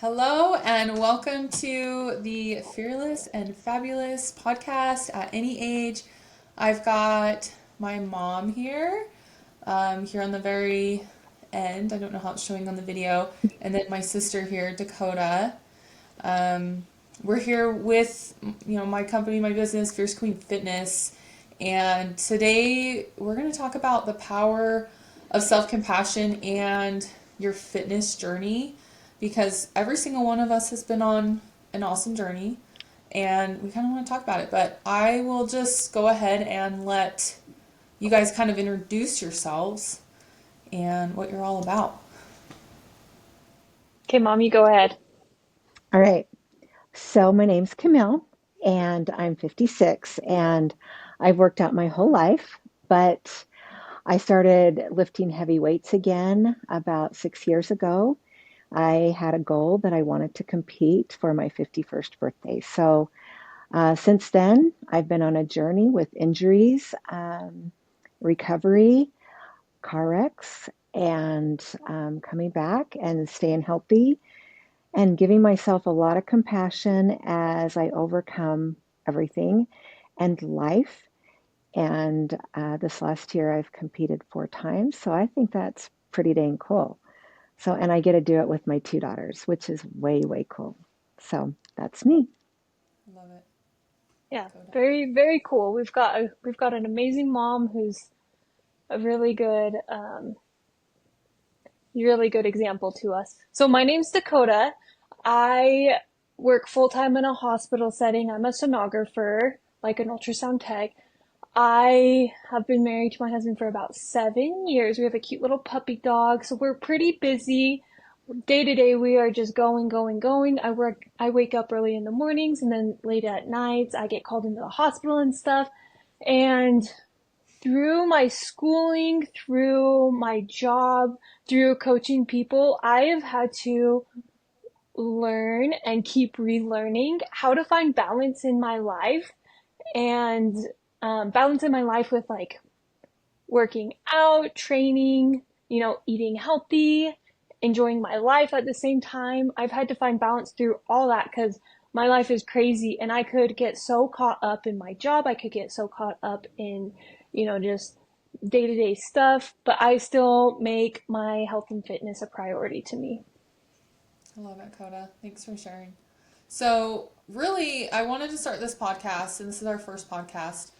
Hello and welcome to the Fearless and Fabulous podcast at any age. I've got my mom here on the very end. I don't know how it's showing on the video. And then my sister here, Dakota. Um, we're here with, my company, my business, Fierce Queen Fitness. And today we're going to talk about the power of self-compassion and your fitness journey because every single one of us has been on an awesome journey and we kind of want to talk about it. But I will just go ahead and let you guys kind of introduce yourselves and what you're all about. Okay, Mom, you go ahead. All right. So my name's Camille and I'm 56 and I've worked out my whole life, but I started lifting heavy weights again about 6 years ago. I had a goal that I wanted to compete for my 51st birthday. So since then, I've been on a journey with injuries, recovery, car wrecks, and coming back and staying healthy and giving myself a lot of compassion as I overcome everything and life. And this last year, I've competed 4 times. So I think that's pretty dang cool. So, and I get to do it with my 2 daughters, which is way, way cool. So that's me. Love it. Yeah, Dakota. very, very cool. We've got an amazing mom who's a really good example to us. So my name's Dakota. I work full time in a hospital setting. I'm a sonographer, like an ultrasound tech. I have been married to my husband for about 7 years. We have a cute little puppy dog, so we're pretty busy. Day to day, we are just going, going, going. I wake up early in the mornings and then late at nights, I get called into the hospital and stuff. And through my schooling, through my job, through coaching people, I have had to learn and keep relearning how to find balance in my life and balance in my life with like working out, training, eating healthy, enjoying my life at the same time. I've had to find balance through all that because my life is crazy and I could get so caught up in my job. I could get so caught up in, just day to day stuff, but I still make my health and fitness a priority to me. I love it, Coda. Thanks for sharing. So, really, I wanted to start this podcast, and this is our first podcast.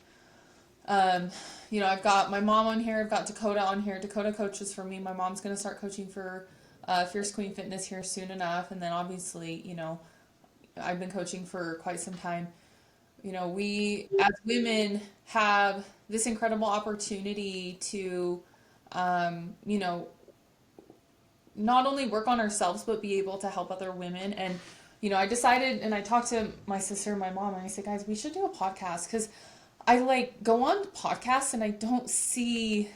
Um, I've got my mom on here. I've got Dakota on here. Dakota coaches for me. My mom's going to start coaching for Fierce Queen Fitness here soon enough. And then obviously, I've been coaching for quite some time. We as women have this incredible opportunity to, um, you know, not only work on ourselves, but be able to help other women. And, I decided and I talked to my sister and my mom and I said, guys, we should do a podcast because I like go on podcasts and I don't see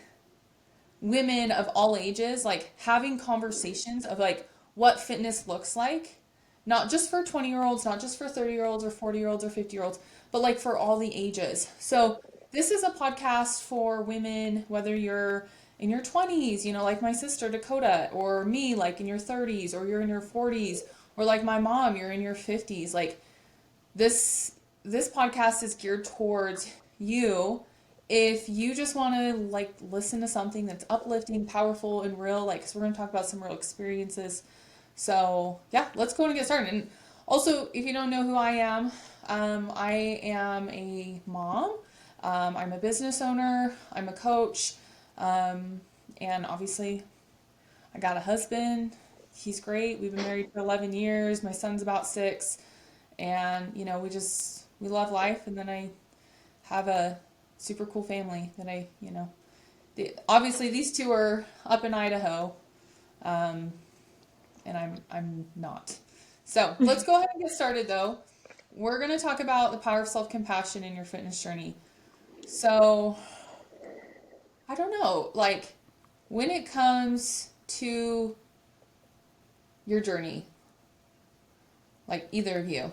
women of all ages like having conversations of like what fitness looks like, not just for 20-year-olds, not just for 30-year-olds or 40-year-olds or 50-year-olds, but like for all the ages. So this is a podcast for women, whether you're in your 20s, like my sister Dakota, or me, like in your 30s, or you're in your 40s, or like my mom, you're in your 50s. Like this podcast is geared towards you if you just want to like listen to something that's uplifting, powerful, and real. Like, because we're going to talk about some real experiences. So yeah, let's go and get started. And also, if you don't know who I am a mom. I'm a business owner. I'm a coach. Um, and obviously, I got a husband. He's great. We've been married for 11 years. My son's about 6. And, we love life. And then I have a super cool family that obviously these two are up in Idaho. Um, and I'm not. So let's go ahead and get started though. We're going to talk about the power of self compassion in your fitness journey. So I don't know, like when it comes to your journey, like either of you,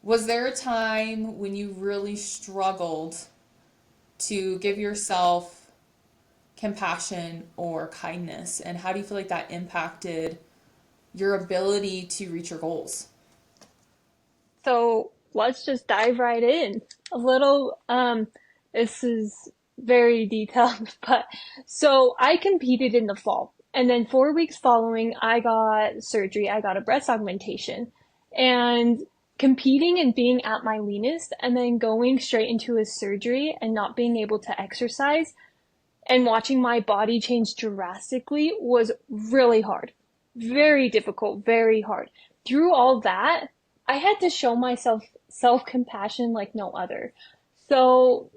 was there a time when you really struggled to give yourself compassion or kindness? And how do you feel like that impacted your ability to reach your goals. So let's just dive right in. A little, this is very detailed, but so I competed in the fall. And then 4 weeks following, I got surgery. I got a breast augmentation. And competing and being at my leanest and then going straight into a surgery and not being able to exercise and watching my body change drastically was really hard. Very difficult, very hard. Through all that, I had to show myself self-compassion like no other. So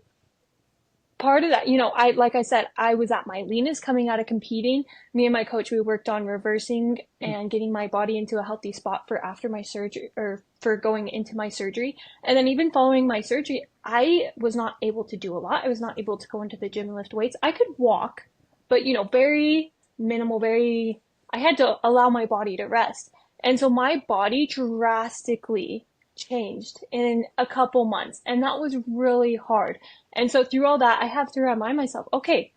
part of that, like I said, I was at my leanest coming out of competing. Me and my coach, we worked on reversing and getting my body into a healthy spot for after my surgery or for going into my surgery. And then even following my surgery, I was not able to do a lot. I was not able to go into the gym and lift weights. I could walk, but very minimal, I had to allow my body to rest. And so my body drastically changed in a couple months. And that was really hard. And so through all that, I have to remind myself, okay,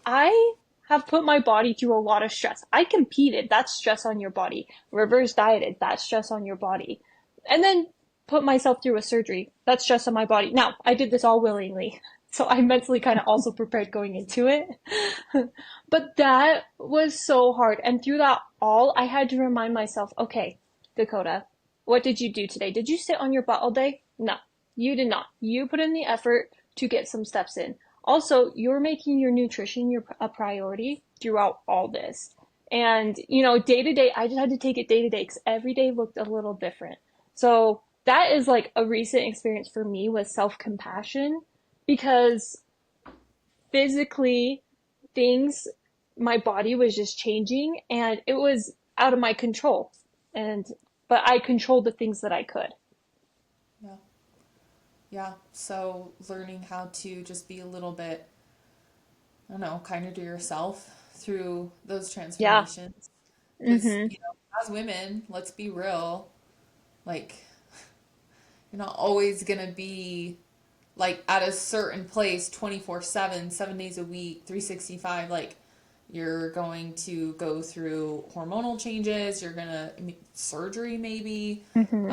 I have put my body through a lot of stress. I competed. That's stress on your body. Reverse dieted. That's stress on your body. And then put myself through a surgery. That's stress on my body. Now, I did this all willingly. So I mentally kind of also prepared going into it. But that was so hard. And through that all, I had to remind myself, okay, Dakota, what did you do today? Did you sit on your butt all day? No, you did not. You put in the effort to get some steps in. Also, you're making your nutrition a priority throughout all this. And, day to day, I just had to take it day to day because every day looked a little different. So that is like a recent experience for me with self-compassion because physically my body was just changing and it was out of my control. But I controlled the things that I could. Yeah. Yeah. So learning how to just be a little bit, I don't know, kinder to yourself through those Yeah. transformations. Because, Mm-hmm. as women, let's be real, like, you're not always going to be like at a certain place 24/7, 7 days a week, 365. Like, you're going to go through hormonal changes, you're going to, surgery maybe. Mm-hmm.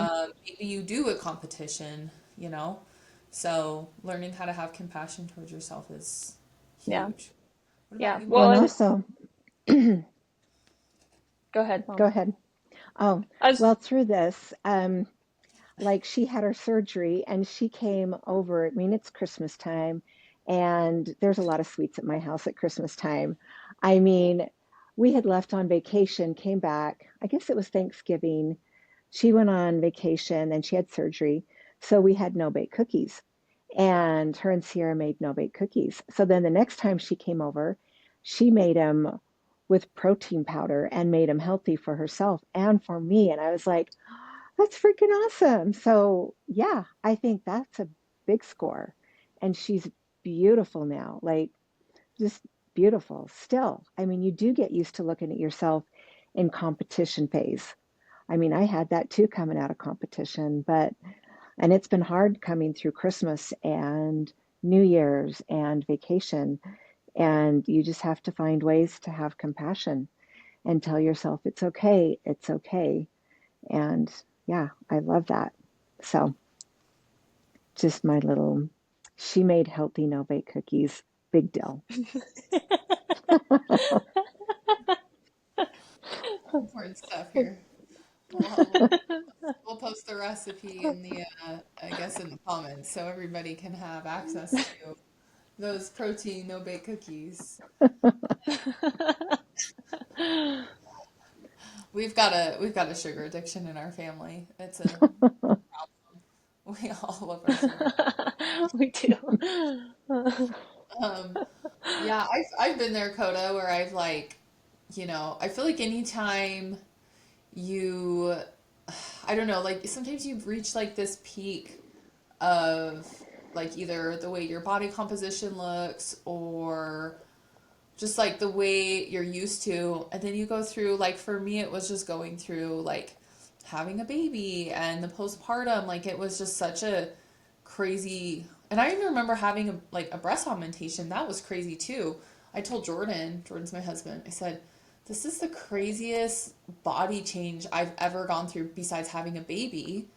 Maybe you do a competition, you know? So learning how to have compassion towards yourself is Yeah. huge. What about Yeah. you, Well, Well, Mom? and and also, go ahead, go Mom. ahead. Oh, I was, well, through this, like she had her surgery and she came over. I mean, it's Christmas time, and there's a lot of sweets at my house at Christmas time. I mean, we had left on vacation, came back. I guess it was Thanksgiving. She went on vacation and she had surgery. So we had no bake cookies. And her and Sierra made no bake cookies. So then the next time she came over, she made them with protein powder and made them healthy for herself and for me. And I was like, that's freaking awesome. So, yeah, I think that's a big score. And she's beautiful now, like just beautiful still. I mean, you do get used to looking at yourself in competition phase. I mean, I had that too coming out of competition, and it's been hard coming through Christmas and New Year's and vacation. And you just have to find ways to have compassion and tell yourself it's okay, it's okay. And yeah, I love that. So just my little, she made healthy no bake cookies. Big deal. Important stuff here. We'll post the recipe in the, I guess, in the comments so everybody can have access to those protein no bake cookies. We've got a sugar addiction in our family. It's a We all love our sugar. we do. Um, yeah, I've been there, Coda, where I've like, I feel like anytime you, I don't know, like sometimes you've reached like this peak of like either the way your body composition looks or just like the way you're used to, and then you go through, like for me it was just going through like having a baby and the postpartum, like it was just such a crazy. And I even remember having a breast augmentation. That was crazy too. I told Jordan's my husband, I said, this is the craziest body change I've ever gone through besides having a baby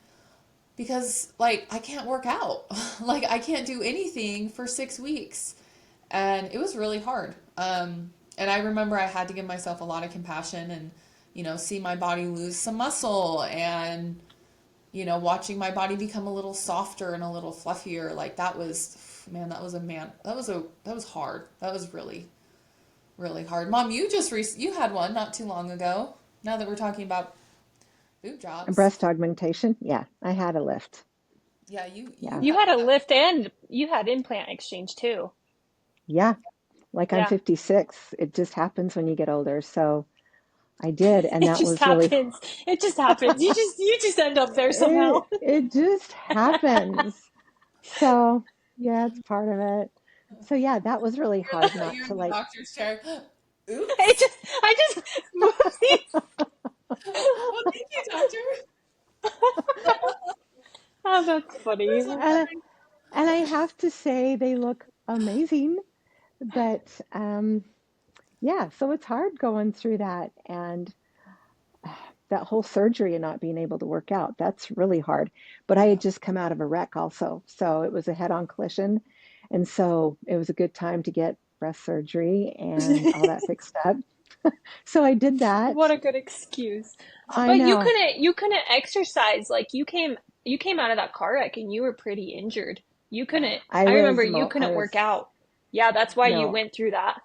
because like I can't work out. Like I can't do anything for 6 weeks. And it was really hard. And I remember I had to give myself a lot of compassion and, see my body lose some muscle and, watching my body become a little softer and a little fluffier. Like that was, man, that was hard. That was really, really hard. Mom, you had one not too long ago. Now that we're talking about boob jobs. Breast augmentation. Yeah, I had a lift. Yeah, you Yeah. You had had a that. lift and you had implant exchange too. Yeah. Like I'm Yeah. 56. It just happens when you get older. So I did. And It that just was really, happens. It just happens. You just end up there somehow. it just happens. So yeah, it's part of it. So yeah, that was really hard not You're to in the like, doctor's chair. It Oops. just I just moved these. Well, thank you, doctor. Oh, that's funny. There's a and, and I have to say they look amazing. But yeah, so it's hard going through that. And that whole surgery and not being able to work out, that's really hard. But I Yeah. had just come out of a wreck also. So it was a head-on collision. And so it was a good time to get breast surgery and all that fixed up. So I did that. What a good excuse. I But you know. couldn't exercise. Like you came out of that car wreck and you were pretty injured. You couldn't I I remember was you I couldn't was work out. Yeah, that's why you no, went through that.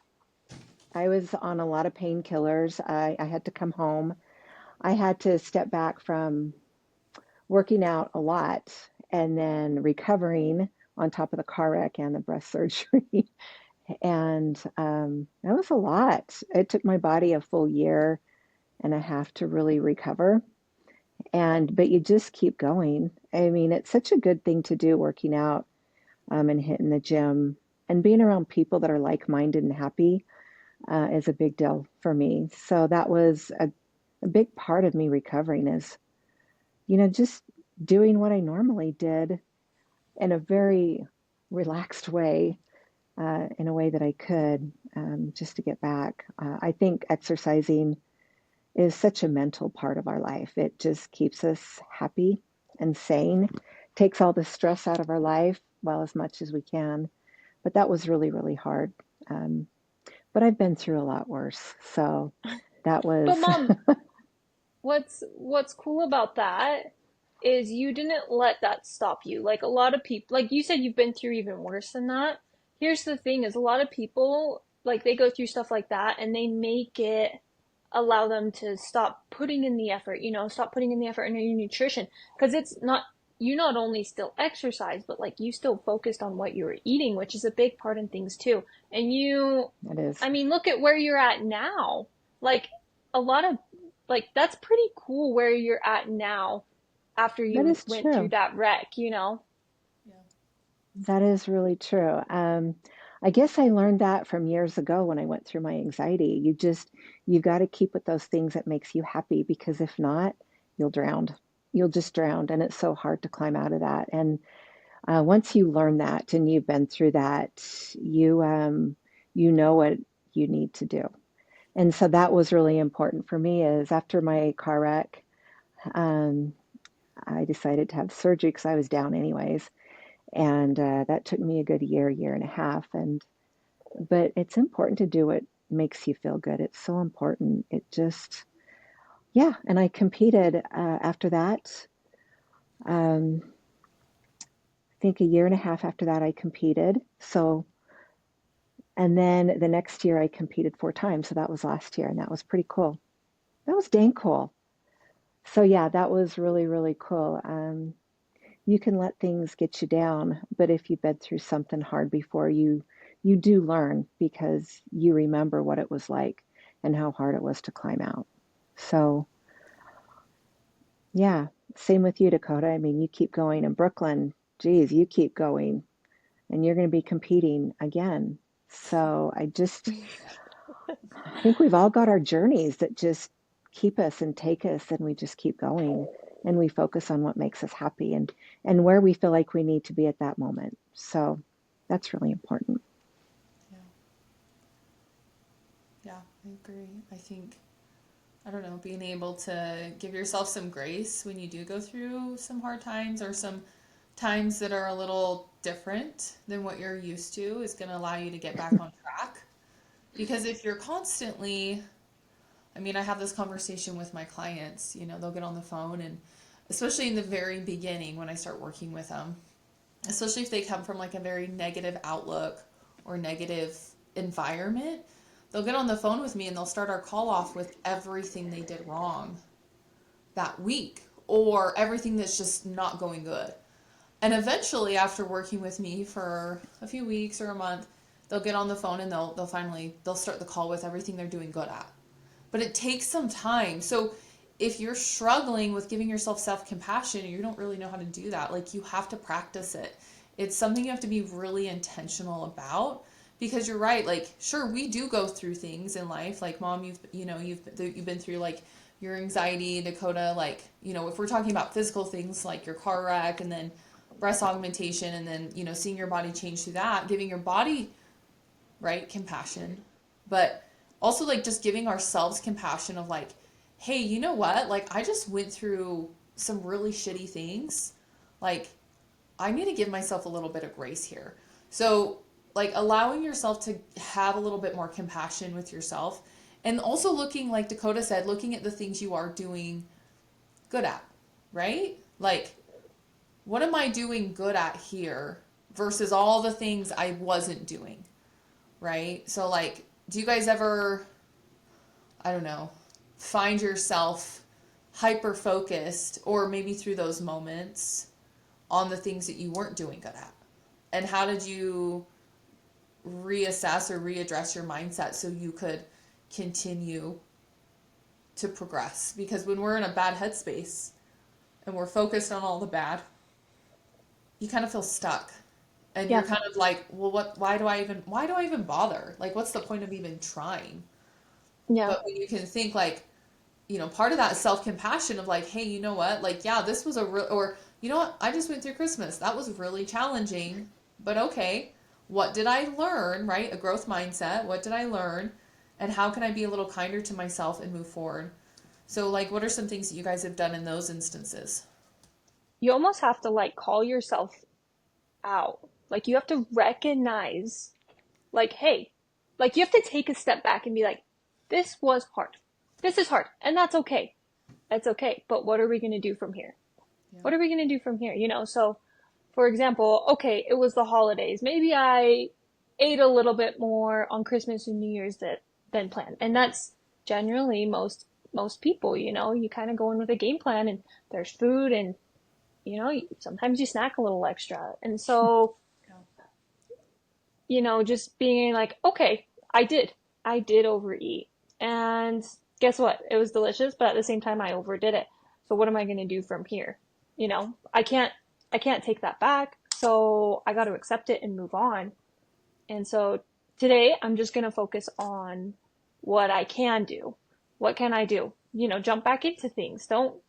I was on a lot of painkillers. I had to come home. I had to step back from working out a lot and then recovering on top of the car wreck and the breast surgery. And that was a lot. It took my body a full year and a half to really recover. But you just keep going. I mean, it's such a good thing to do, working out and hitting the gym and being around people that are like-minded and happy is a big deal for me. So that was a big part of me recovering is, just doing what I normally did in a very relaxed way, in a way that I could, just to get back. I think exercising is such a mental part of our life. It just keeps us happy and sane, takes all the stress out of our life, well, as much as we can. But that was really, really hard. Um, but I've been through a lot worse. So that was, But mom, what's cool about that is you didn't let that stop you. Like a lot of people, like you said, you've been through even worse than that. Here's the thing is a lot of people, like they go through stuff like that and they make it allow them to stop putting in the effort, stop putting in the effort in your nutrition. Because it's not, you not only still exercise, but like you still focused on what you were eating, which is a big part in things too. And it is, I mean, look at where you're at now. Like a lot of, like, that's pretty cool where you're at now after that you is went through true. that wreck? Yeah. That is really true. I guess I learned that from years ago when I went through my anxiety. You got to keep with those things that makes you happy because if not, you'll drown. You'll just drown, and it's so hard to climb out of that. And once you learn that and you've been through that, you know what you need to do. And so that was really important for me. Is after my car wreck, um, I decided to have surgery because I was down anyways, and that took me a good year, year and a half. And but it's important to do what makes you feel good. It's so important. It just, yeah. And I competed after that. Um, I think a year and a half after that, I competed. So, and then the next year, I competed 4 times. So that was last year, and that was pretty cool. That was dang cool. So yeah, that was really, really cool. You can let things get you down, but if you've been through something hard before, you do learn because you remember what it was like and how hard it was to climb out. So, yeah, same with you, Dakota. I mean, you keep going in Brooklyn. Geez, you keep going and you're going to be competing again. So, I think we've all got our journeys that just keep us and take us, and we just keep going and we focus on what makes us happy and where we feel like we need to be at that moment. So that's really important. Yeah. Yeah. I agree. I think, I don't know, being able to give yourself some grace when you do go through some hard times or some times that are a little different than what you're used to is going to allow you to get back on track. Because if you're constantly, I mean, I have this conversation with my clients, you know, they'll get on the phone and especially in the very beginning when I start working with them, especially if they come from like a very negative outlook or negative environment, they'll get on the phone with me and they'll start our call off with everything they did wrong that week or everything that's just not going good. And eventually, after working with me for a few weeks or a month, they'll get on the phone and they'll start the call with everything they're doing good at. But it takes some time. So if you're struggling with giving yourself self-compassion and you don't really know how to do that, like you have to practice it. It's something you have to be really intentional about because you're right. Like, sure, we do go through things in life. Like, Mom, you've been through like your anxiety, Dakota. Like, you know, if we're talking about physical things like your car wreck and then breast augmentation and then, you know, seeing your body change through that, giving your body, right, compassion, but also like just giving ourselves compassion of like, hey, you know what? Like, I just went through some really shitty things. Like, I need to give myself a little bit of grace here. So, like, allowing yourself to have a little bit more compassion with yourself and also looking, like Dakota said, looking at the things you are doing good at, right? Like, what am I doing good at here versus all the things I wasn't doing, right? So, like, do you guys ever, I don't know, find yourself hyper focused or maybe through those moments on the things that you weren't doing good at? And how did you reassess or readdress your mindset so you could continue to progress? Because when we're in a bad headspace and we're focused on all the bad, you kind of feel stuck. And you're Yeah. kind of like, well, why do I even bother? Like, what's the point of even trying? Yeah. But when you can think like, you know, part of that is self-compassion of like, hey, you know what? Like, yeah, this was a real, or, you know what? I just went through Christmas. That was really challenging, but okay. What did I learn, right? A growth mindset. What did I learn? And how can I be a little kinder to myself and move forward? So, like, what are some things that you guys have done in those instances? You almost have to like call yourself out. Like you have to recognize, like, hey, like you have to take a step back and be like, this was hard. This is hard. And that's okay. That's okay. But what are we going to do from here? Yeah. What are we going to do from here? You know, so for example, okay, it was the holidays. Maybe I ate a little bit more on Christmas and New Year's than planned. And that's generally most people, you know, you kind of go in with a game plan and there's food and you know, sometimes you snack a little extra. And so, Yeah. you know, just being like, okay, I did overeat. And guess what? It was delicious, but at the same time I overdid it. So what am I going to do from here? You know, I can't take that back. So I got to accept it and move on. And so today I'm just going to focus on what I can do. What can I do? You know, jump back into things. Don't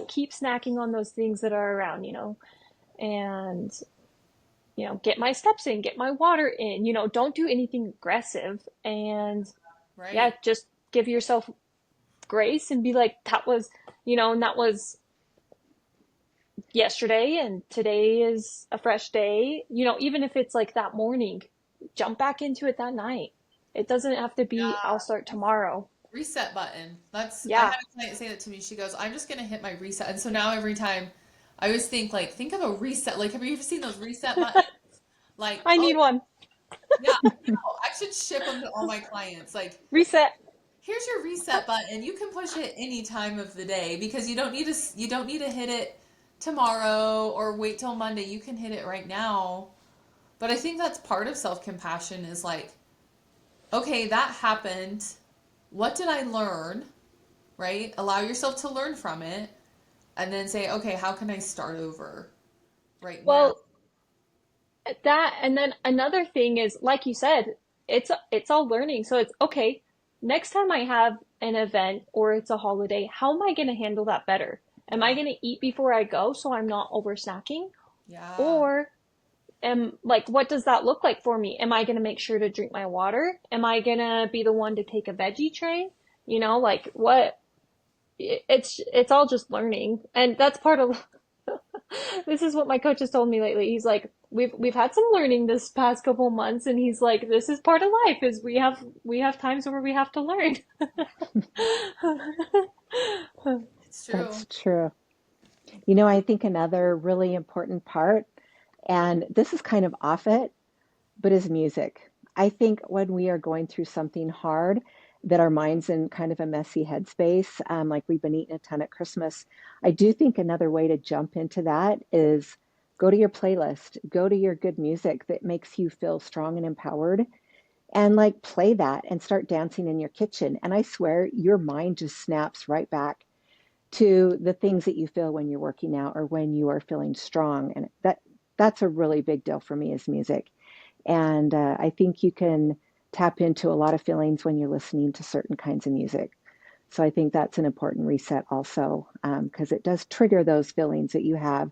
keep snacking on those things that are around, you know, and you know, get my steps in, get my water in, you know, don't do anything aggressive and yeah, Right. just give yourself grace and be like that was, you know, and that was yesterday and today is a fresh day. You know, even if it's like that morning, jump back into it that night. It doesn't have to be I'll Yeah. start tomorrow. Reset button. I Yeah. had a client say that to me. She goes, I'm just going to hit my reset. And so now every time I always think, like, think of a reset. Like, have you ever seen those reset buttons? Like, I oh, need one. yeah, no, I should ship them to all my clients. Like, Reset. here's your reset button. You can push it any time of the day because you don't need to hit it tomorrow or wait till Monday. You can hit it right now. But I think that's part of self-compassion is like, okay, that happened. What did I learn? Right? Allow yourself to learn from it and then say, okay, how can I start over right now? Well, that and then another thing is like you said, it's all learning. So it's okay, next time I have an event or it's a holiday, how am I going to handle that better? Am I Yeah. going to eat before I go so I'm not over snacking? Yeah. Or what does that look like for me? Am I going to make sure to drink my water? Am I going to be the one to take a veggie tray? Like what it's all just learning. And that's part of this is what my coach has told me lately. He's like, we've had some learning this past couple months, and he's like, this is part of life, is we have times where we have to learn. It's true. That's true. I think another really important part, and this is kind of off it, but is music. I think when we are going through something hard, that our mind's in kind of a messy headspace, like we've been eating a ton at Christmas, I do think another way to jump into that is go to your playlist, go to your good music that makes you feel strong and empowered, and like play that and start dancing in your kitchen. And I swear your mind just snaps right back to the things that you feel when you're working out or when you are feeling strong. And that's a really big deal for me is music. And I think you can tap into a lot of feelings when you're listening to certain kinds of music. So I think that's an important reset also, because it does trigger those feelings that you have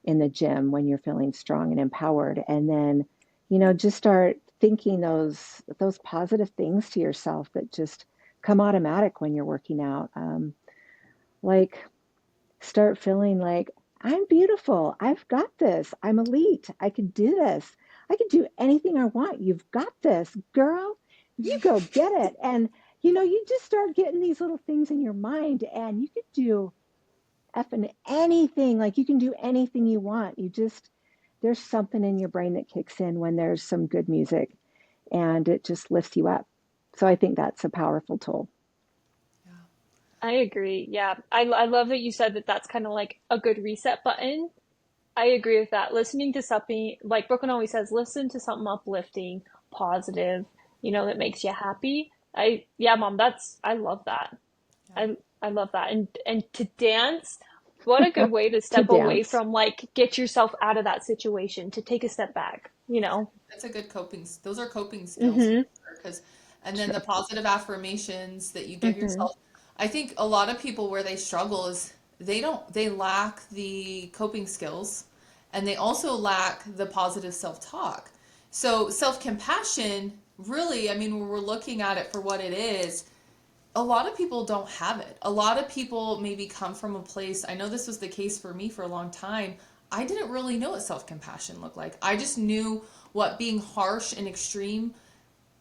in the gym when you're feeling strong and empowered. And then, just start thinking those positive things to yourself that just come automatic when you're working out. Like start feeling like I'm beautiful. I've got this. I'm elite. I can do this. I can do anything I want. You've got this, girl. You go get it. And you just start getting these little things in your mind, and you could do effing anything. Like you can do anything you want. There's something in your brain that kicks in when there's some good music, and it just lifts you up. So I think that's a powerful tool. Yeah. I agree. Yeah. I love that you said that that's kind of like a good reset button. I agree with that. Listening to something, like Brooklyn always says, listen to something uplifting, positive, that makes you happy. Yeah, Mom, I love that. Yeah. I love that. And to dance, what a good way to To step away dance. from like get yourself out of that situation, to take a step back. That's a good those are coping skills. Mm-hmm. Because, and then the True. positive affirmations that you give Mm-hmm. yourself. I think a lot of people where they struggle is they lack the coping skills, and they also lack the positive self-talk. So self-compassion, really, I mean, when we're looking at it for what it is, a lot of people don't have it. A lot of people maybe come from a place, I know this was the case for me for a long time. I didn't really know what self compassion looked like. I just knew what being harsh and extreme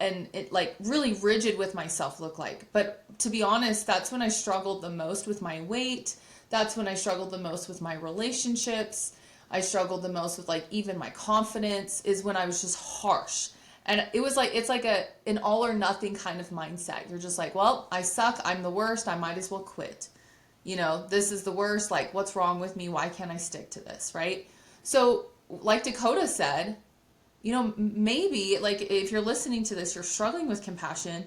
and it like really rigid with myself looked like. But to be honest, that's when I struggled the most with my weight. That's when I struggled the most with my relationships. I struggled the most with like even my confidence is when I was just harsh. And it was like it's like an all or nothing kind of mindset. You're just like, well, I suck, I'm the worst, I might as well quit. This is the worst, like what's wrong with me? Why can't I stick to this, right? So, like Dakota said, maybe like if you're listening to this, you're struggling with compassion,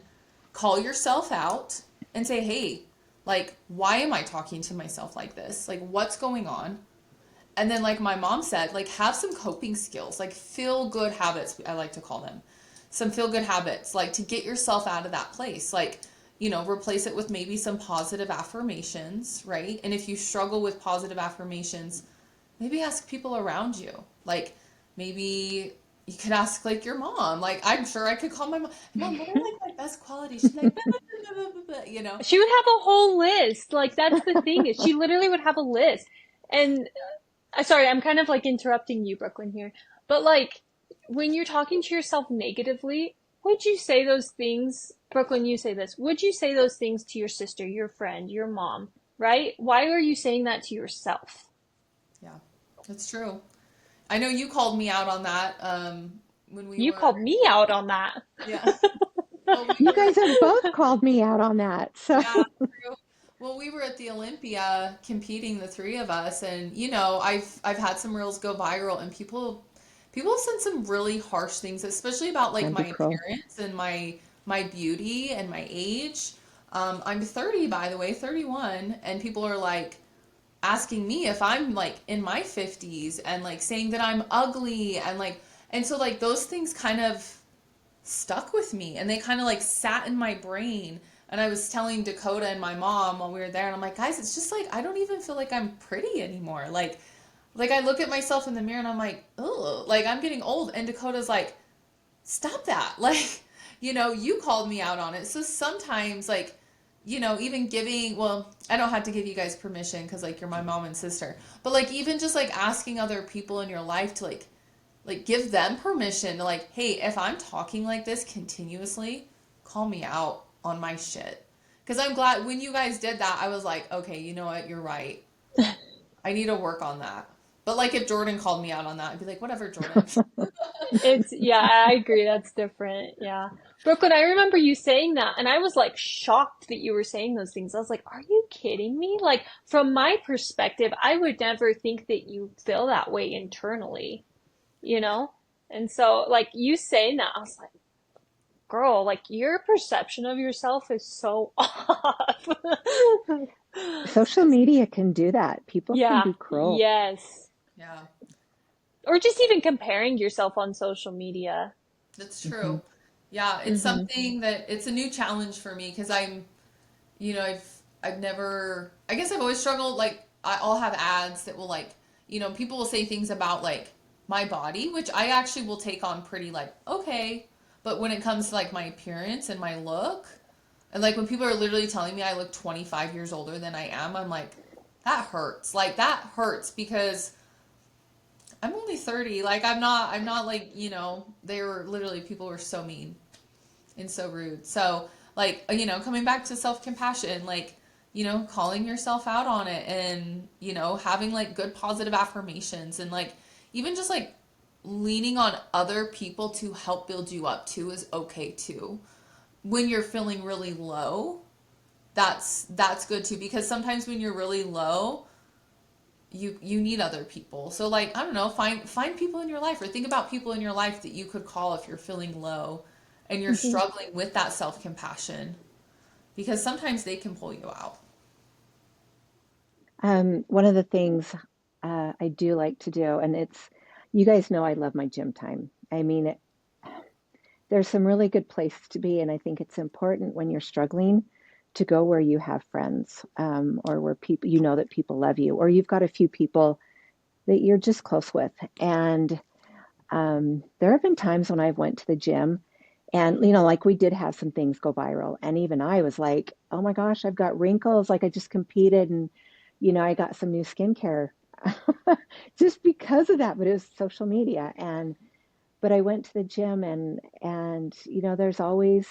call yourself out and say, hey, like, why am I talking to myself like this? Like, what's going on? And then, like my mom said, like, have some coping skills, like feel good habits, I like to call them. Some feel good habits, like to get yourself out of that place. Like, replace it with maybe some positive affirmations, right? And if you struggle with positive affirmations, maybe ask people around you. Like maybe you could ask like your mom. Like I'm sure I could call my mom. Mom, what are like my best qualities? She's like, blah, blah, blah, blah, blah. She would have a whole list. Like that's the thing, is she literally would have a list. And sorry, I'm kind of like interrupting you, Brooklyn, here. But like when you're talking to yourself negatively, would you say those things, Brooklyn, you say this, would you say those things to your sister, your friend, your mom, right? Why are you saying that to yourself? Yeah, that's true. I know you called me out on that when we You were, called me out on that. yeah. Well, we You were, guys have both called me out on that. So yeah, true. Well, we were at the Olympia competing, the three of us, and I've had some reels go viral, and people have said some really harsh things, especially about like that'd be my cruel. appearance and my beauty and my age. I'm 30, by the way, 31, and people are like asking me if I'm like in my 50s and like saying that I'm ugly and so like those things kind of stuck with me and they kind of like sat in my brain. And I was telling Dakota and my mom while we were there, and I'm like, guys, it's just like I don't even feel like I'm pretty anymore. Like like I look at myself in the mirror and I'm like, oh, like I'm getting old. And Dakota's like, stop that. Like, you called me out on it. So sometimes, like, even giving, well, I don't have to give you guys permission because, like, you're my mom and sister. But, like, even just, like, asking other people in your life to, like, give them permission to, like, hey, if I'm talking like this continuously, call me out on my shit. Because I'm glad when you guys did that, I was like, okay, you know what? You're right. I need to work on that. But, like, if Jordan called me out on that, I'd be like, whatever, Jordan. Yeah, I agree. That's different. Yeah. Brooklyn, I remember you saying that, and I was like shocked that you were saying those things. I was like, are you kidding me? Like, from my perspective, I would never think that you feel that way internally, you know? And so, like, you saying that, I was like, girl, like, your perception of yourself is so off. Social media can do that. People can Yeah, be cruel. yes. Yeah, Or just even comparing yourself on social media. that's Hmm. true. Yeah, it's Hmm. something that it's a new challenge for me because I've never, I guess I've always struggled. Like, I'll have ads that will, like, people will say things about, like, my body, which I actually will take on pretty, like, okay. But when it comes to, like, my appearance and my look, and, like, when people are literally telling me I look 25 years older than I am, I'm like, that hurts. Like, that hurts because I'm only 30. Like, I'm not like, they were literally, people were so mean and so rude. So, like, coming back to self compassion, like, calling yourself out on it and, having like good positive affirmations and like even just like leaning on other people to help build you up too is okay too. When you're feeling really low, that's good too because sometimes when you're really low, you need other people. So like, I don't know, find people in your life or think about people in your life that you could call if you're feeling low and you're Hmm. struggling with that self-compassion because sometimes they can pull you out. One of the things I do like to do, and you guys know I love my gym time. I mean, there's some really good places to be, and I think it's important when you're struggling to go where you have friends, or where people, you know that people love you, or you've got a few people that you're just close with. And there have been times when I've went to the gym and, like we did have some things go viral. And even I was like, oh my gosh, I've got wrinkles. Like I just competed and, I got some new skincare just because of that. But it was social media. But I went to the gym and, there's always,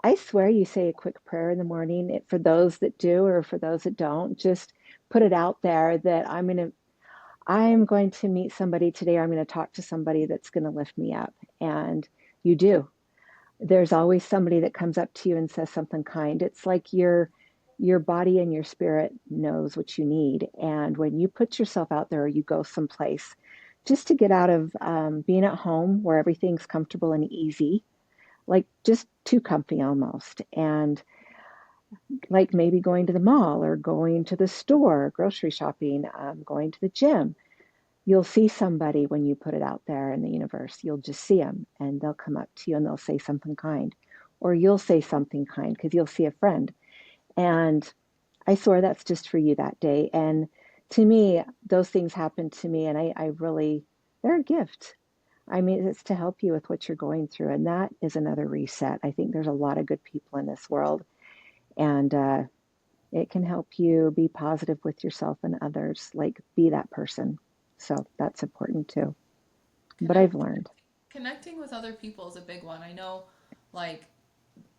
I swear you say a quick prayer in the morning for those that do or for those that don't. Just put it out there that I'm going to meet somebody today, or I'm going to talk to somebody that's going to lift me up. And you do. There's always somebody that comes up to you and says something kind. It's like your body and your spirit knows what you need. And when you put yourself out there or you go someplace, just to get out of being at home where everything's comfortable and easy, like just too comfy almost. And like maybe going to the mall or going to the store, grocery shopping, going to the gym, you'll see somebody when you put it out there in the universe. You'll just see them and they'll come up to you and they'll say something kind. Or you'll say something kind because you'll see a friend. And I swear that's just for you that day. And to me, those things happen to me and I really, they're a gift. I mean, it's to help you with what you're going through. And that is another reset. I think there's a lot of good people in this world. And it can help you be positive with yourself and others, like be that person. So that's important too. But I've Connect, learned. connecting with other people is a big one. I know, like,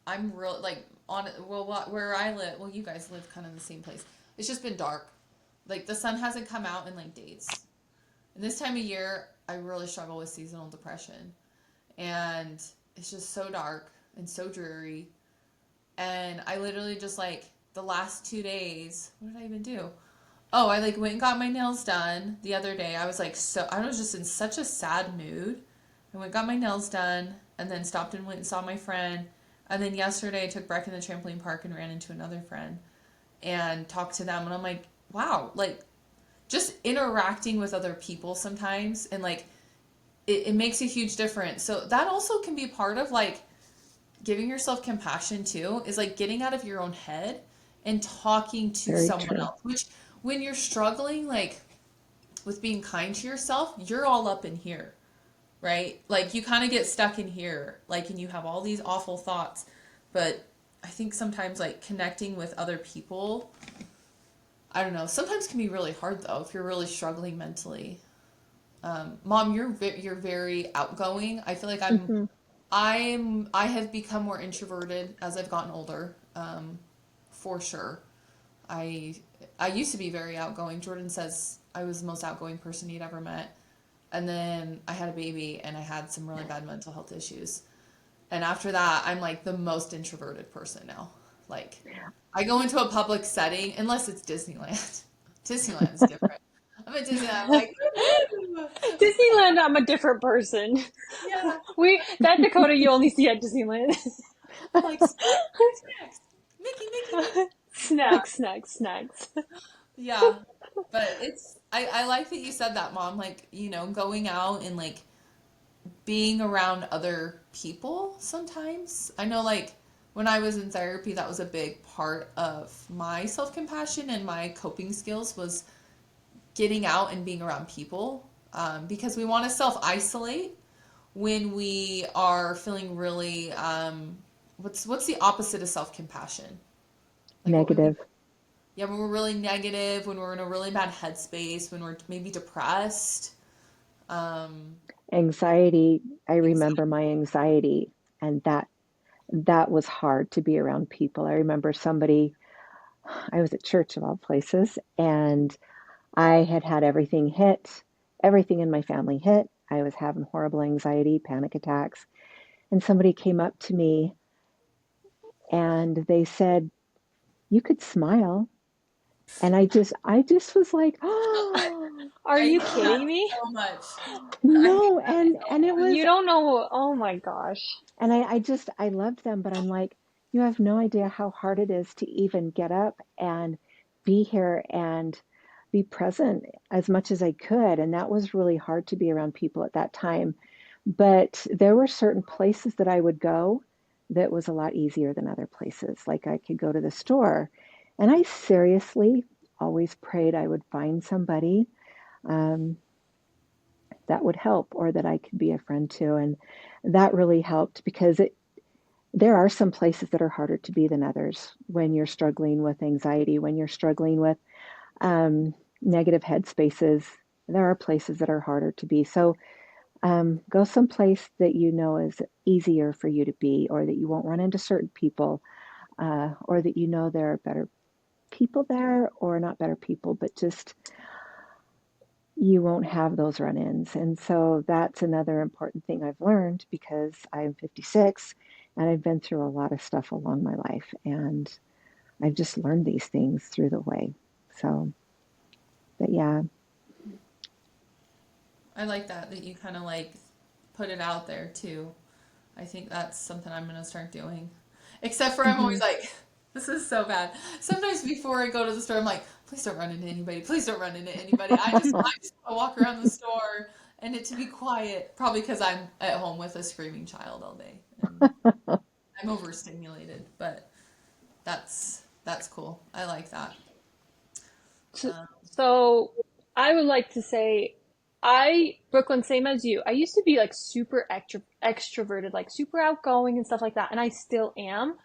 I'm real, like, well, where I live, well, you guys live kind of in the same place. It's just been dark. Like, the sun hasn't come out in, like, days. And this time of year, I really struggle with seasonal depression. And it's just so dark and so dreary. And I literally just, like, the last 2 days, what did I even do? Oh, I like went and got my nails done the other day. I was just in such a sad mood. I went and got my nails done and then stopped and went and saw my friend. And then yesterday I took Breck in the trampoline park and ran into another friend and talked to them. And I'm like, wow, like just interacting with other people sometimes and like it makes a huge difference. So that also can be part of like giving yourself compassion too, is like getting out of your own head and talking to Very someone true. else, which when you're struggling, like with being kind to yourself, you're all up in here, right? Like you kind of get stuck in here, like, and you have all these awful thoughts. But I think sometimes like connecting with other people, I don't know, sometimes can be really hard though if you're really struggling mentally. Mom, you're very outgoing. I feel like Hmm. I have become more introverted as I've gotten older, for sure. I I used to be very outgoing. Jordan says I was the most outgoing person he'd ever met. And then I had a baby and I had some really bad mental health issues. And after that, I'm like the most introverted person now. Like I go into a public setting unless it's Disneyland. Disneyland's different. I'm at Disneyland, I'm like, woo! Disneyland, I'm a different person. Yeah. That Dakota you only see at Disneyland. I'm like snacks, snacks. Mickey, Mickey, Mickey. Yeah. Snacks, snacks, snacks. Yeah. But I like that you said that, Mom. Like, going out and like being around other people sometimes. I know, like, when I was in therapy, that was a big part of my self compassion and my coping skills was getting out and being around people, because we want to self isolate when we are feeling really, what's the opposite of self compassion? Like, what would be, Negative. yeah, when we're really negative, when we're in a really bad headspace, when we're maybe depressed. Um, Anxiety. I remember exactly. my anxiety, and that was hard to be around people. I remember somebody, I was at church of all places, and I had had everything hit, everything in my family hit. I was having horrible anxiety, panic attacks, and somebody came up to me and they said, "You could smile." And I just was like, "Oh, Are I you hate that kidding me? so much. I hate no." that so And it much. was, You don't know. Oh my gosh. and I loved them, but I'm like, you have no idea how hard it is to even get up and be here and be present as much as I could. And that was really hard to be around people at that time. But there were certain places that I would go that was a lot easier than other places. Like I could go to the store, and I seriously always prayed I would find somebody um, that would help or that I could be a friend to. And that really helped because there are some places that are harder to be than others when you're struggling with anxiety, when you're struggling with negative headspaces. There are places that are harder to be. So go someplace that you know is easier for you to be, or that you won't run into certain people, or that you know there are better people there, or not better people, but just you won't have those run ins. And so that's another important thing I've learned because I'm 56 and I've been through a lot of stuff along my life. And I've just learned these things through the way. So, but yeah. I like that you kind of like put it out there too. I think that's something I'm gonna start doing. Except for I'm Hmm. always like, this is so bad. Sometimes before I go to the store, I'm like, please don't run into anybody. Please don't run into anybody. I just want to walk around the store and it to be quiet. Probably because I'm at home with a screaming child all day and I'm overstimulated. But that's cool. I like that. So, Um, so I would like to say, Brooklyn, same as you. I used to be like super extroverted, like super outgoing and stuff like that, and I still am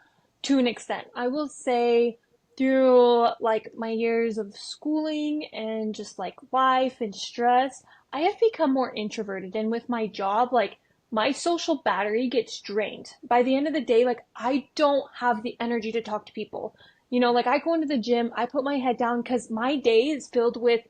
to an extent. I will say through like my years of schooling and just like life and stress, I have become more introverted. And with my job, like my social battery gets drained. By the end of the day, like I don't have the energy to talk to people. Like I go into the gym, I put my head down because my day is filled with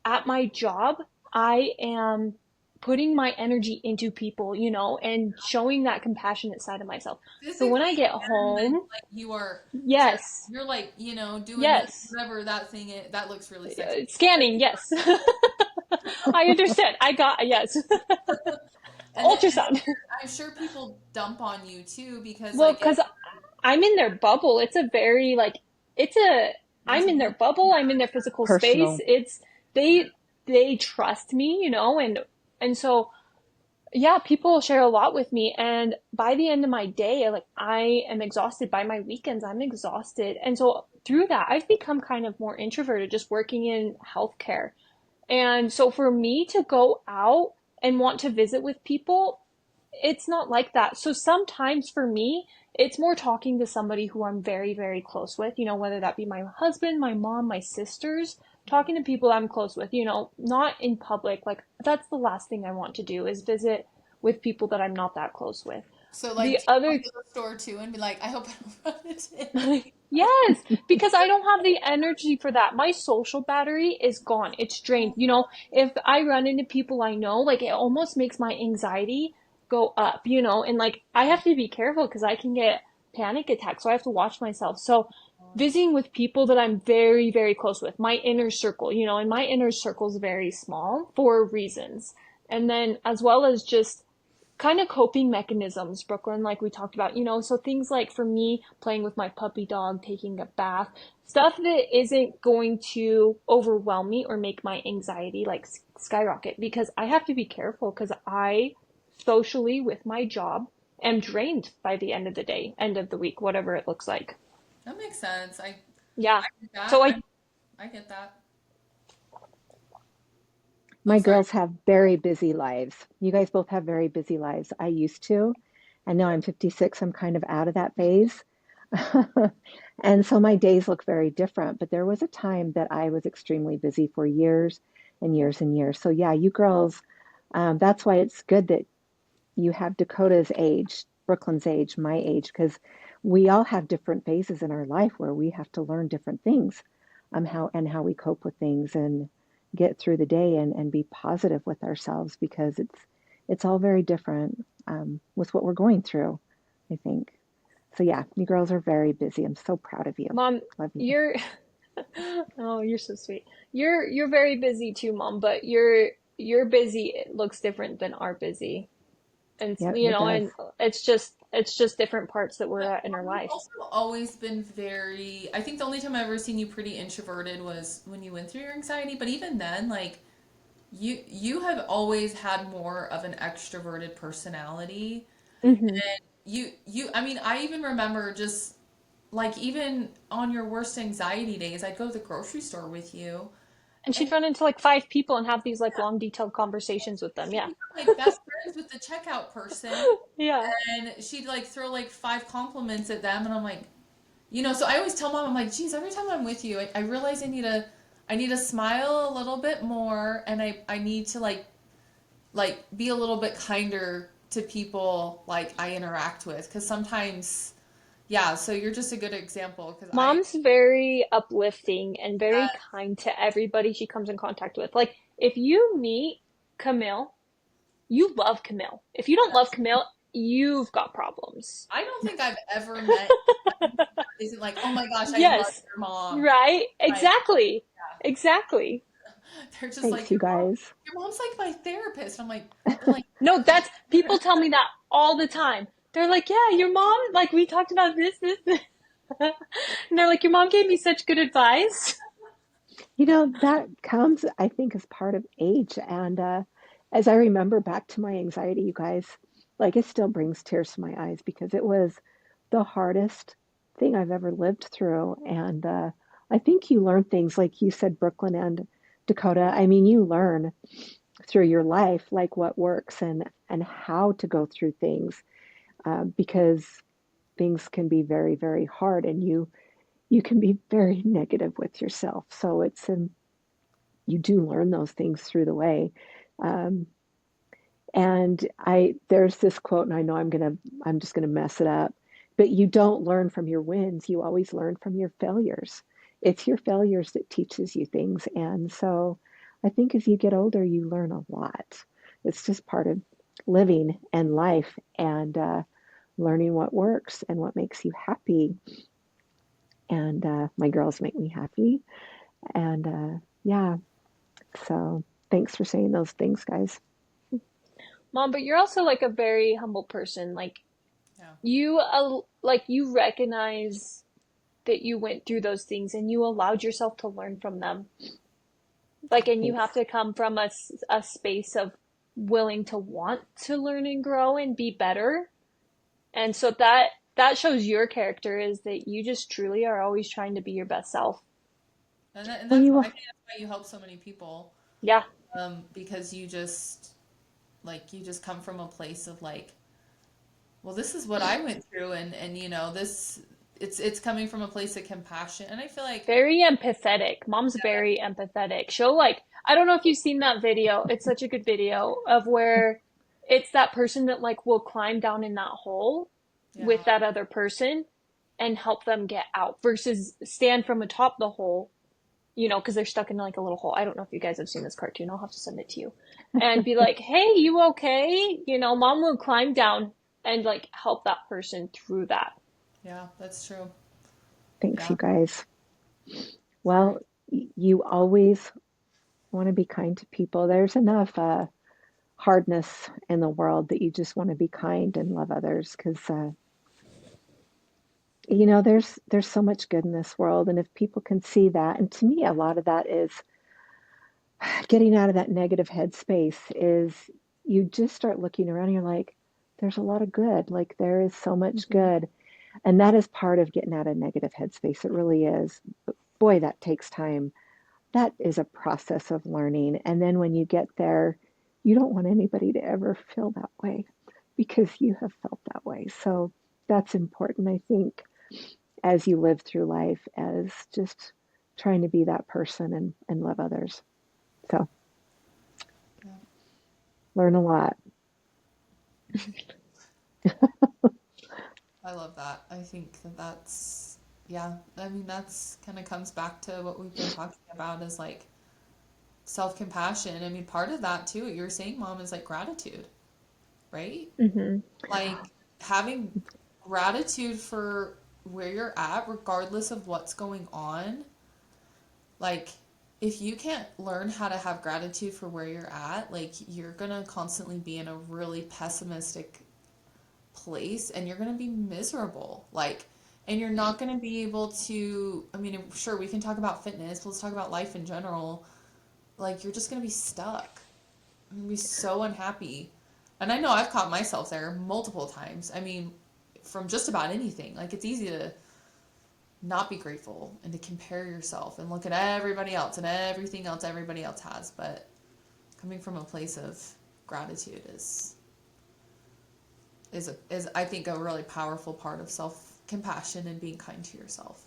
at my job, I am putting my energy into people, and showing that compassionate side of myself. So when I physically get and home, mentally, you are just yes, you're like doing this yes, whatever that thing is that looks really sexy. scanning, yes. I understand. I got, yes. And Ultrasound. I'm sure people dump on you too because Well, like because I'm in their bubble. It's a very, like, it's a, I'm in their intimate. bubble. I'm in their physical space. Personal. They, they trust me, and so yeah, people share a lot with me. And by the end of my day, like I am exhausted. By my weekends, I'm exhausted. And so through that, I've become kind of more introverted just working in healthcare. And so for me to go out and want to visit with people, it's not like that. So sometimes for me, it's more talking to somebody who I'm very, very close with, whether that be my husband, my mom, my sisters, talking to people I'm close with, not in public. Like, that's the last thing I want to do is visit with people that I'm not that close with. So like, The do you go other to the store too and be like, I hope I don't run into anybody? Yes, because I don't have the energy for that. My social battery is gone. It's drained. If I run into people I know, like it almost makes my anxiety go up, and like I have to be careful because I can get panic attacks. So I have to watch myself. So visiting with people that I'm very, very close with, my inner circle, and my inner circle is very small for reasons. And then as well as just kind of coping mechanisms, Brooklyn, like we talked about, so things like for me, playing with my puppy dog, taking a bath, stuff that isn't going to overwhelm me or make my anxiety like skyrocket because I have to be careful because I socially with my job am drained by the end of the day, end of the week, whatever it looks like. That makes sense. Yeah. I get that. So I get that. Oh, My sorry. girls have very busy lives. You guys both have very busy lives. I used to, and now I'm 56. I'm kind of out of that phase. And so my days look very different. But there was a time that I was extremely busy for years and years and years. So, yeah, you girls, that's why it's good that you have Dakota's age, Brooklyn's age, my age, because we all have different phases in our life where we have to learn different things, how we cope with things and get through the day and be positive with ourselves because it's all very different with what we're going through, I think. So yeah, you girls are very busy. I'm so proud of you. Mom, Love you. you're oh, you're so sweet. You're very busy too, Mom, but you're busy it looks different than our busy. And Yep, it does. and it's just different parts that we're But at in our you've lives. also always been very, I think the only time I've ever seen you pretty introverted was when you went through your anxiety. But even then, like you have always had more of an extroverted personality. Hmm. I mean, I even remember just like even on your worst anxiety days, I'd go to the grocery store with you. And And she'd run into like five people and have these like long detailed conversations with them. she'd Yeah. become like best friends with the checkout person, Yeah. and she'd like throw like five compliments at them, and I'm like, so I always tell mom, I'm like, geez, every time I'm with you, I realize I need to smile a little bit more, and I need to like be a little bit kinder to people like I interact with, because sometimes, yeah. So you're just a good example, because Mom's very uplifting and very kind to everybody she comes in contact with. Like if you meet Camille, you love Camille. If you don't love Camille, you've got problems. I don't think I've ever met anyone that isn't like, oh my gosh, I love Yes. your mom. Right? Like, Exactly. yeah. Exactly. They're just Thanks, like, you guys. your mom's like my therapist. I'm like, they're like, No, that's people tell me that all the time. They're like, "Yeah, your mom, like we talked about this." And they're like, "Your mom gave me such good advice." That comes, I think, as part of age. And as I remember back to my anxiety, you guys, like it still brings tears to my eyes because it was the hardest thing I've ever lived through. And I think you learn things like you said, Brooklyn and Dakota. I mean, you learn through your life like what works and how to go through things because things can be very, very hard, and you can be very negative with yourself. So you do learn those things through the way. Um, and there's this quote, and I know I'm just gonna mess it up, but you don't learn from your wins. You always learn from your failures. It's your failures that teaches you things. And so I think as you get older, you learn a lot. It's just part of living and life and learning what works and what makes you happy. And my girls make me happy. And yeah, so thanks for saying those things, guys. Mom, but you're also like a very humble person. Like yeah. you recognize that you went through those things and you allowed yourself to learn from them. Like, and you Thanks. have to come from a space of willing to want to learn and grow and be better. And so that shows your character is that you just truly are always trying to be your best self. And Well, that's you why I will. think that's why you help so many people. Yeah, because you just come from a place of like, well, this is what I went through, and this it's coming from a place of compassion, and I feel like very empathetic. Mom's very empathetic. She'll like, I don't know if you've seen that video. It's such a good video of where it's that person that like will climb down in that hole yeah, with that other person and help them get out versus stand from atop the hole, because they're stuck in like a little hole. I don't know if you guys have seen this cartoon. I'll have to send it to you. And be like, hey, you okay? Mom will climb down and like help that person through that. yeah, that's true. Thanks, Yeah, you guys. sorry. Well, you always want to be kind to people. There's enough hardness in the world that you just want to be kind and love others because there's so much good in this world, and if people can see that, and to me, a lot of that is getting out of that negative headspace. Is you just start looking around and you're like, there's a lot of good. Like there is so much Mm-hmm. good, and that is part of getting out of negative headspace. It really is. But boy, that takes time. That is a process of learning. And then when you get there, you don't want anybody to ever feel that way because you have felt that way. So that's important, I think, as you live through life, as just trying to be that person and love others. So Yeah. learn a lot. I love that. I think that's, yeah, I mean, that's kind of comes back to what we've been talking about is like self-compassion. I mean, part of that too, what you're saying, Mom, is like gratitude, right? Mm-hmm. Like having gratitude for where you're at, regardless of what's going on. Like, if you can't learn how to have gratitude for where you're at, like, you're gonna constantly be in a really pessimistic place and you're going to be miserable. Like, and you're not going to be able to, I mean, sure, we can talk about fitness, but let's talk about life in general. Like, you're just going to be stuck. I'm going to be so unhappy. And I know I've caught myself there multiple times. I mean, from just about anything. Like, it's easy to not be grateful and to compare yourself and look at everybody else and everything else everybody else has. But coming from a place of gratitude is I think a really powerful part of self compassion and being kind to yourself.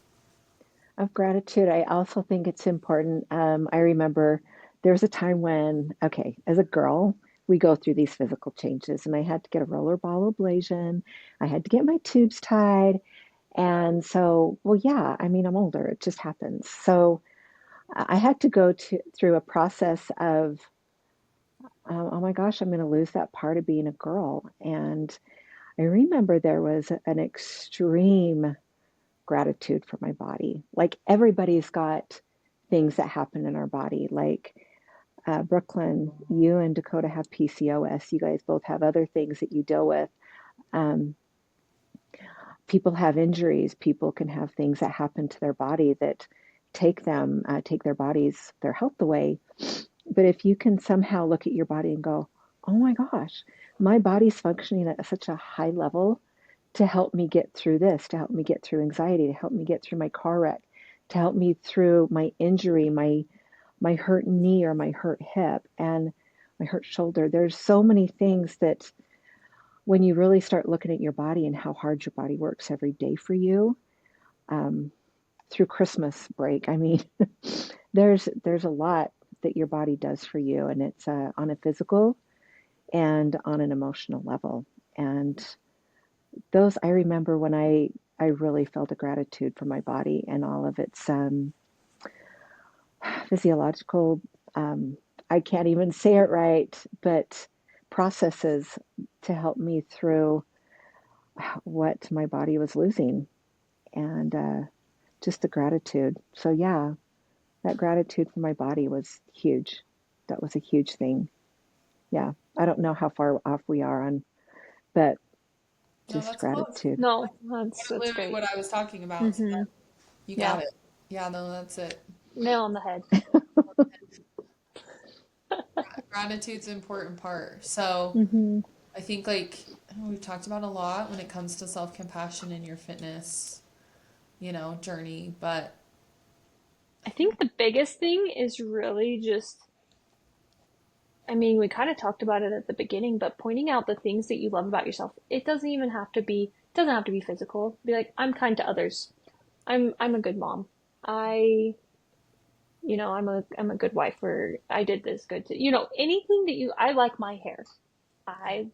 Of gratitude, I also think it's important. I remember there was a time when, okay, as a girl, we go through these physical changes, and I had to get a roller ball ablation. I had to get my tubes tied. And so, well, yeah, I mean, I'm older, it just happens. So I had to go through a process of, oh my gosh, I'm going to lose that part of being a girl. And I remember there was an extreme gratitude for my body. Like everybody's got things that happen in our body. Like Brooklyn, you and Dakota have PCOS. You guys both have other things that you deal with. Um, People have injuries. People can have things that happen to their body that take their bodies, their health away. But if you can somehow look at your body and go, oh my gosh, my body's functioning at such a high level to help me get through this, to help me get through anxiety, to help me get through my car wreck, to help me through my injury, my hurt knee or my hurt hip and my hurt shoulder. There's so many things that when you really start looking at your body and how hard your body works every day for you, um, through Christmas break, I mean, there's a lot that your body does for you, and it's on a physical and on an emotional level. And those I remember when I really felt a gratitude for my body and all of its physiological, um, I can't even say it right, but processes to help me through what my body was losing, and just the gratitude. So yeah, that gratitude for my body was huge. That was a huge thing. Yeah, I don't know how far off we are on, but No, just that's close. gratitude. No, that's That's literally great. what I was talking about. So Mm-hmm. you got Yeah, it. Yeah, no, that's it. nail on the head. Gratitude's an important part. So Mm-hmm. I think like we've talked about a lot when it comes to self compassion in your fitness, journey. But I I think think the biggest thing is really just I mean, we kind of talked about it at the beginning, but pointing out the things that you love about yourself, it doesn't have to be physical. Be like, I'm kind to others. I'm a good mom. I, I'm a good wife, or I did this good to, anything that I like my hair. I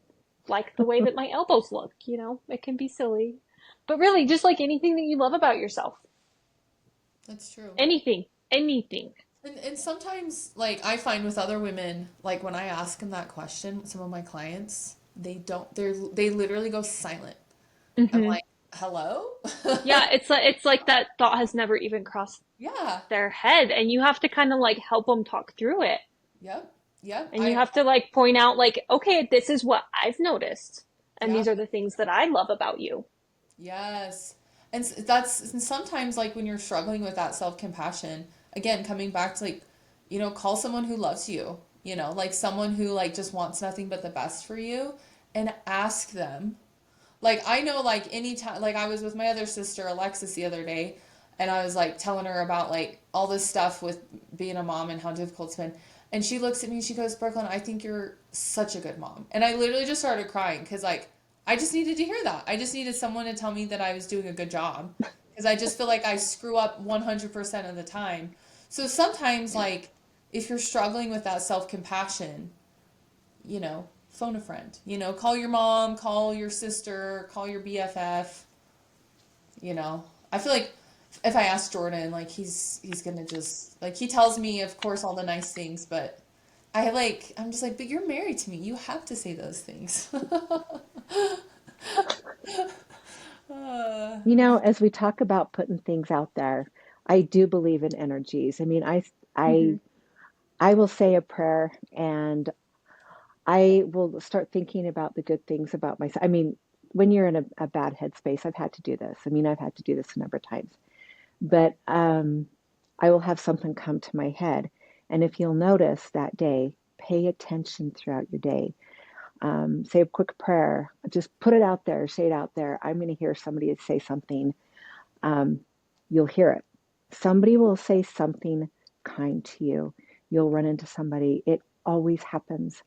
like the way that my elbows look, it can be silly, but really just like anything that you love about yourself. That's true. Anything, anything. And sometimes, like, I find with other women, like, when I ask them that question, some of my clients, they literally go silent. I'm Hmm. like, hello? Yeah, it's like that thought has never even crossed Yeah. their head, and you have to kind of like help them talk through it. Yep. Yep. And you have to like point out like, okay, this is what I've noticed, and Yeah. these are the things that I love about you. Yes. And sometimes, like, when you're struggling with that self-compassion, again, coming back to, like, call someone who loves you, like someone who, like, just wants nothing but the best for you, and ask them. Like, I know, like, anytime, like, I was with my other sister, Alexis, the other day, and I was, like, telling her about, like, all this stuff with being a mom and how difficult it's been. And she looks at me, she goes, Brooklyn, I think you're such a good mom. And I literally just started crying because, like, I just needed to hear that. I just needed someone to tell me that I was doing a good job because I just feel like I screw up 100% of the time. So sometimes, like, if you're struggling with that self compassion, phone a friend. Call your mom, call your sister, call your BFF. I feel like if I ask Jordan, like, he's gonna just, like, he tells me, of course, all the nice things, but I'm just like, but you're married to me. You have to say those things. uh, As we talk about putting things out there, I do believe in energies. I mean, Hmm. I, I will say a prayer and I will start thinking about the good things about myself. I mean, when you're in a bad headspace, I've had to do this. I mean, I've had to do this a number of times, but I will have something come to my head. And if you'll notice that day, pay attention throughout your day. Say a quick prayer, just put it out there, say it out there. I'm going to hear somebody say something. Um, you'll hear it. Somebody will say something kind to you. You'll run into somebody. It always happens.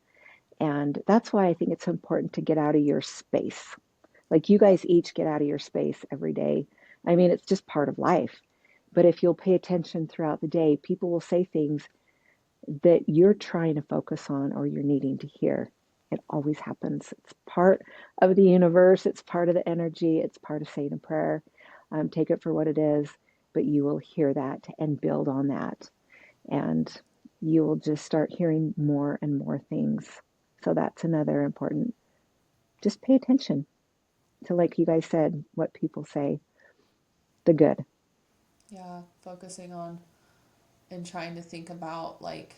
And that's why I think it's important to get out of your space. Like you guys each get out of your space every day. I mean, it's just part of life. But if you'll pay attention throughout the day, people will say things that you're trying to focus on or you're needing to hear. It always happens. It's part of the universe, it's part of the energy, it's part of saying a prayer. Take it for what it is, but you will hear that and build on that. And you will just start hearing more and more things. So that's another important. Just pay attention to, like you guys said, what people say, the good. yeah, focusing on and trying to think about, like,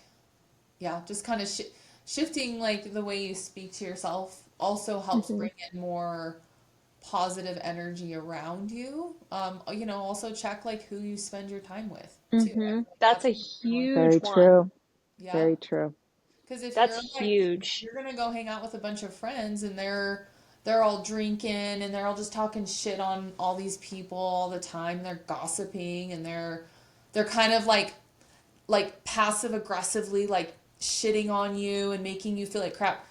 yeah, just kind of shifting, like, the way you speak to yourself also helps Hmm. bring in more positive energy around you. Also check, like, who you spend your time with too. I Hmm. feel like That's that's a another one. huge Very one. true. Yeah, Very true. because if That's you're like, huge. you're gonna go hang out with a bunch of friends and they're all drinking and they're all just talking shit on all these people all the time. They're gossiping and they're kind of like passive aggressively, like, shitting on you and making you feel like crap.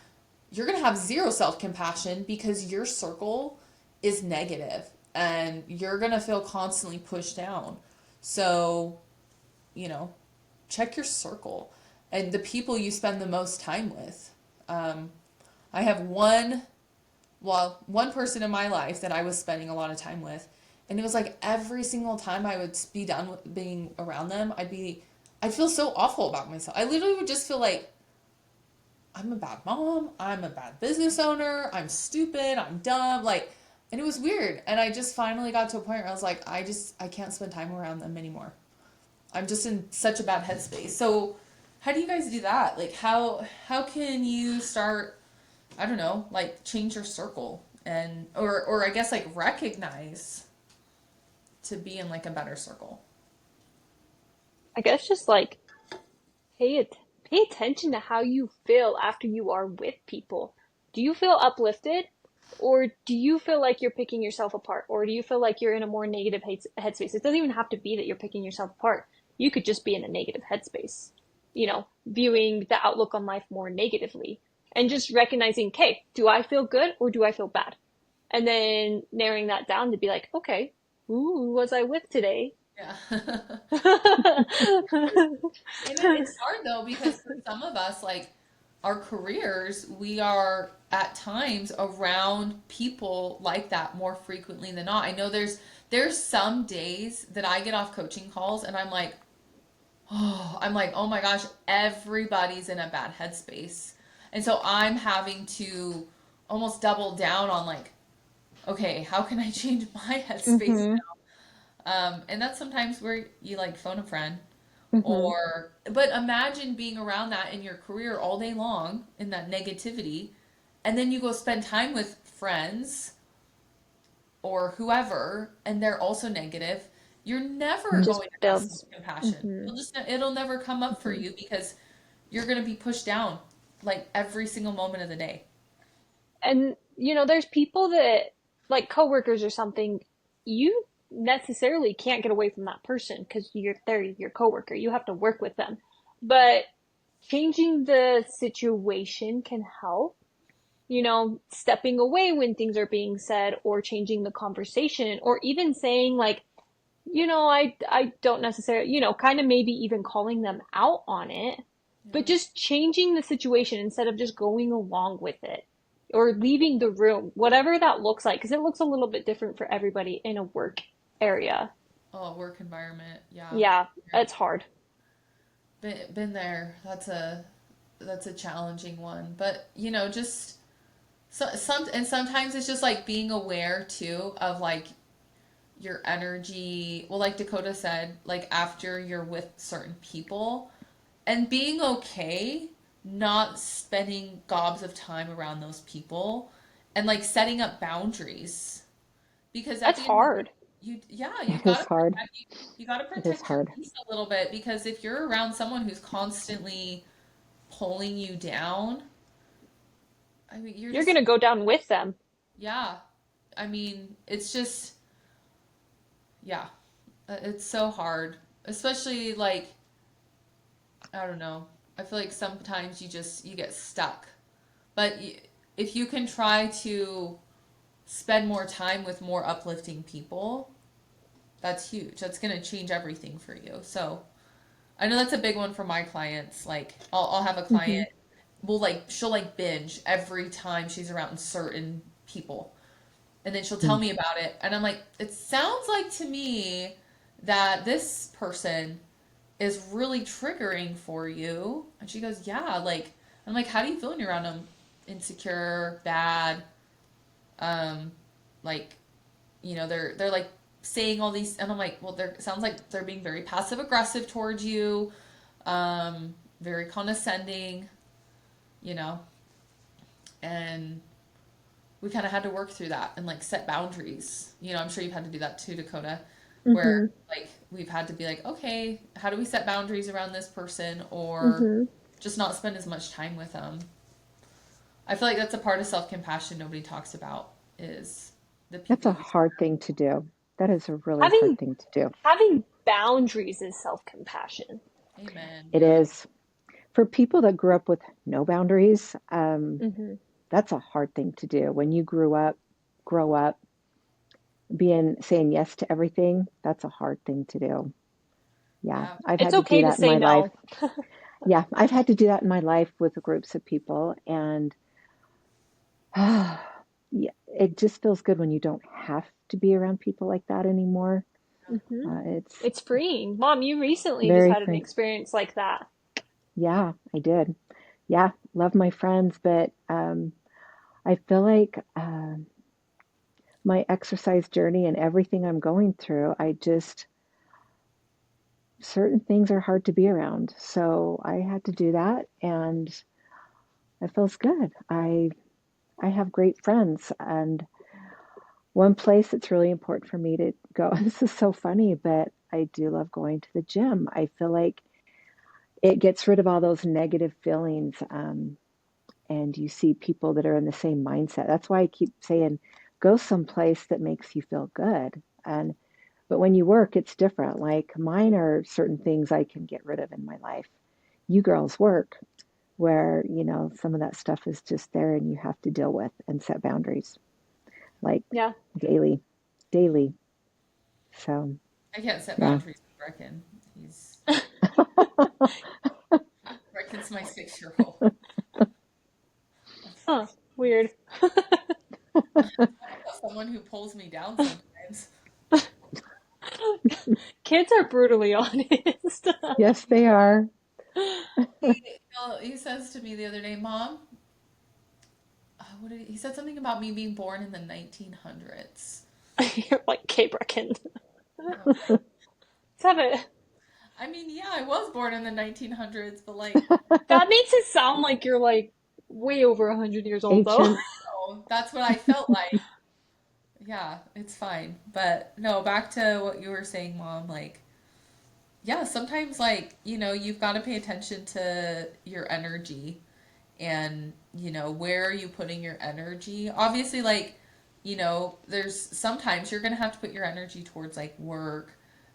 You're going to have zero self-compassion because your circle is negative and you're going to feel constantly pushed down. So, you know, check your circle and the people you spend the most time with. Um, I have one person in my life that I was spending a lot of time with, and it was like every single time I would be done with being around them, I'd feel so awful about myself. I literally would just feel like I'm a bad mom, I'm a bad business owner, I'm stupid, I'm dumb, like, and it was weird. And I just finally got to a point where I was like, I can't spend time around them anymore. I'm just in such a bad headspace. So, how do you guys do that? Like, how can you start, I don't know, like, change your circle and or I guess, like, recognize to be in, like, a better circle. I guess just like pay attention to how you feel after you are with people. Do you feel uplifted? Or do you feel like you're picking yourself apart? Or do you feel like you're in a more negative headspace? It doesn't even have to be that you're picking yourself apart. You could just be in a negative headspace. viewing the outlook on life more negatively and just recognizing, okay, do I feel good or do I feel bad? And then narrowing that down to be like, okay, who was I with today? Yeah. It's hard though because for some of us, like our careers, we are at times around people like that more frequently than not. I know there's some days that I get off coaching calls and I'm like, oh my gosh, everybody's in a bad headspace. And so I'm having to almost double down on like, okay, how can I change my headspace Mm-hmm. now? And that's sometimes where you like phone a friend Mm-hmm. or, but imagine being around that in your career all day long in that negativity. And then you go spend time with friends or whoever, and they're also negative. You're never Just going to have builds. self-compassion. Mm-hmm. It'll never come up for Mm-hmm. you because you're going to be pushed down like every single moment of the day. And there's people that like coworkers or something, you necessarily can't get away from that person because they're your coworker. You have to work with them. But changing the situation can help. Stepping away when things are being said or changing the conversation or even saying like, I don't necessarily, kind of maybe even calling them out on it, but Yeah. just changing the situation instead of just going along with it or leaving the room, whatever that looks like, because it looks a little bit different for everybody in a work area. Oh, work environment. Yeah. Yeah, it's hard. Been there. That's a challenging one. But, just and sometimes it's just like being aware too of like your energy. Well, like Dakota said, like after you're with certain people and being okay not spending gobs of time around those people and like setting up boundaries because at That's the end of the day, hard. you've It got is to hard. It is protect your hard. peace a little bit because if you're around someone who's constantly pulling you down, I mean you're You're just gonna go down with them. yeah. I mean, it's just yeah. It's so hard, especially like I don't know. I feel like sometimes you get stuck. But if you can try to spend more time with more uplifting people, that's huge. That's going to change everything for you. So I know that's a big one for my clients. Like I'll have a Hmm. client she'll like binge every time she's around certain people. And then she'll tell Mm. me about it. And I'm like, it sounds like to me that this person is really triggering for you. And she goes, yeah, like, I'm like, how do you feel when you're around them? Insecure, bad, um, like, they're like saying all these, and I'm like, well, they're sounds like they're being very passive aggressive towards you, very condescending, you know, and we kind of had to work through that and like set boundaries. I'm sure you've had to do that too, Dakota, where Hmm. like we've had to be like, okay, how do we set boundaries around this person or Hmm. just not spend as much time with them? I feel like that's a part of self-compassion nobody talks about is the That's people a you hard thing to do. That is a really hard Having thing to do. having boundaries is self-compassion. Amen. It Yeah. is. For people that grew up with no boundaries, Hmm. that's a hard thing to do. When you grow up being saying yes to everything, that's a hard thing to do. Yeah, Yeah. I've It's had to do okay to that in say my life. no. Yeah, I've had to do that in my life with groups of people, and yeah, it just feels good when you don't have to be around people like that anymore. Hmm. It's It's freeing. Mom, you recently just very had an free. experience like that. Yeah, I did. Yeah, love my friends, but I feel like my exercise journey and everything I'm going through, certain things are hard to be around. So I had to do that, and it feels good. I have great friends, and one place that's really important for me to go. This is so funny, but I do love going to the gym. I feel like it gets rid of all those negative feelings, and you see people that are in the same mindset. That's why I keep saying, go someplace that makes you feel good. And but when you work, it's different. Like mine are certain things I can get rid of in my life. you girls work, where, some of that stuff is just there and you have to deal with and set boundaries, like Yeah. daily, daily. So, I can't set yeah. boundaries with Brecken. Brecken's my 6-year-old. Huh. Weird. Someone who pulls me down sometimes. Kids are brutally honest. Yes, they are. He says to me the other day, Mom, he said something about me being born in the 1900s. You're like, "Okay, Brecken, And I was like, let's have it." I mean, yeah, I was born in the 1900s, but like, That makes it sound like you're like way over 100 years old, though. Ancient. no, that's what I felt like. Yeah, it's fine. But no, back to what you were saying, Mom. Like, yeah, sometimes, like, you've got to pay attention to your energy and, where are you putting your energy? Obviously, like, there's sometimes you're going to have to put your energy towards like work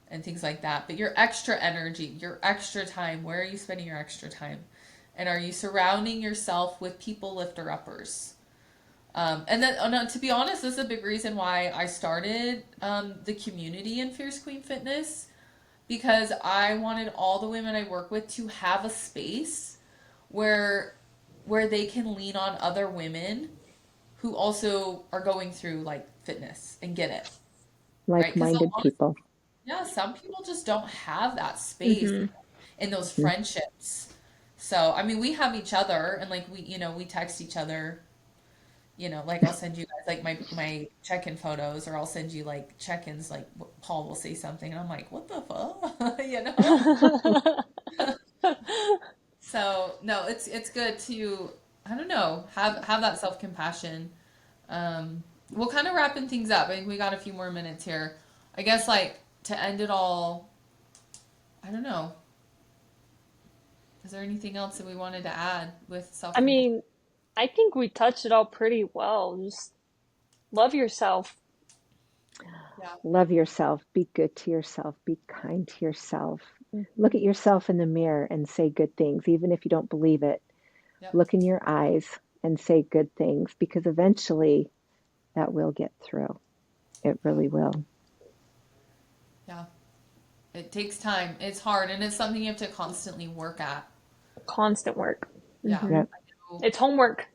and things like that. But your extra energy, your extra time, where are you spending your extra time? And are you surrounding yourself with people lifter uppers? And then, oh no, to be honest, this is a big reason why I started the community in Fierce Queen Fitness, because I wanted all the women I work with to have a space where they can lean on other women who also are going through like fitness and get it, right? Because Like-minded people. yeah, some people just don't have that space Hmm. in those Mhm. friendships. So, I mean, we have each other and like we text each other, like I'll send you guys like my check-in photos, or I'll send you like check-ins, like Paul will say something and I'm like, what the fuck? So, no, it's good to, I don't know, have that self-compassion. We'll kind of wrapping things up. I think we got a few more minutes here. I guess like to end it all, I don't know. Is there anything else that we wanted to add with I self-compassion? mean, I think we touched it all pretty well. Just love yourself. Yeah. Love yourself. Be good to yourself. Be kind to yourself. Hmm. Look at yourself in the mirror and say good things, even if you don't believe it. Yep. Look in your eyes and say good things, because eventually that will get through. It Yeah. really will. Yeah. It takes time. It's hard, and it's something you have to constantly work at. Constant work. Yeah. Hmm. Yep. I know. It's homework.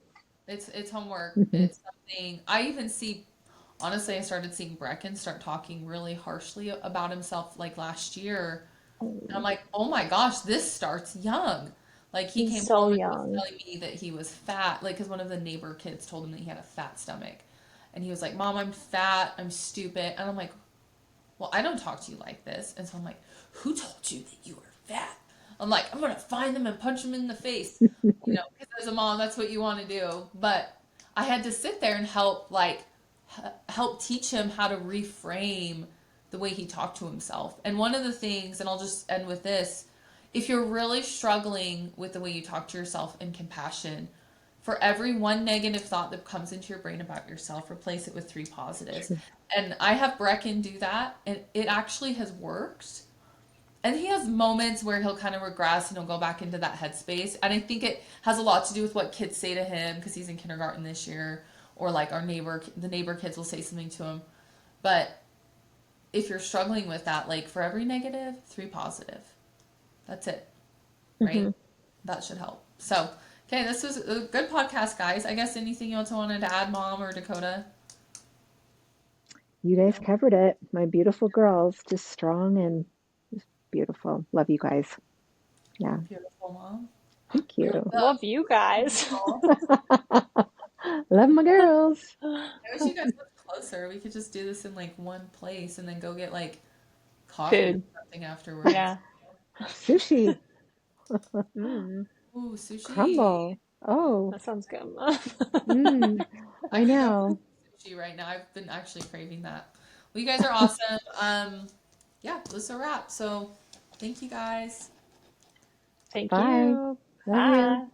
It's homework. Hmm. It's something I even see. Honestly, I started seeing Brecken start talking really harshly about himself like last year. And I'm Oh, like, oh my gosh, this starts young. Like he he's came so home and he was young. telling me that he was fat, like because one of the neighbor kids told him that he had a fat stomach. And he was like, Mom, I'm fat, I'm stupid. And I'm like, well, I don't talk to you like this. And so I'm like, who told you that you were fat? I'm like, I'm gonna find them and punch them in the face. Because as a mom, that's what you want to do. But I had to sit there and help teach him how to reframe the way he talked to himself. And one of the things, and I'll just end with this, if you're really struggling with the way you talk to yourself in compassion, for every one negative thought that comes into your brain about yourself, replace it with 3 positives. And I have Brecken do that, and it actually has worked. And he has moments where he'll kind of regress and he'll go back into that headspace. And I think it has a lot to do with what kids say to him because he's in kindergarten this year, or like the neighbor kids will say something to him. But if you're struggling with that, like for every negative, 3 positive. That's it, Hmm. right? That should help. So, okay, this was a good podcast, guys. I guess anything else you wanted to add, Mom or Dakota? You guys No? covered it. My beautiful girls, just strong and just beautiful. Love you guys. Yeah. Beautiful, Mom. Thank you. The Love you guys. girl. Love my girls. I wish you guys lived closer. We could just do this in like one place and then go get like coffee or Food. something afterwards. Yeah. Sushi. Mm, Ooh, sushi. Crumble. Oh, that sounds good. I I want know. sushi right now. I've been actually craving that. Well, you guys are awesome. Yeah, this is a wrap. So, thank you guys. Thank Bye. you. Love you. Bye.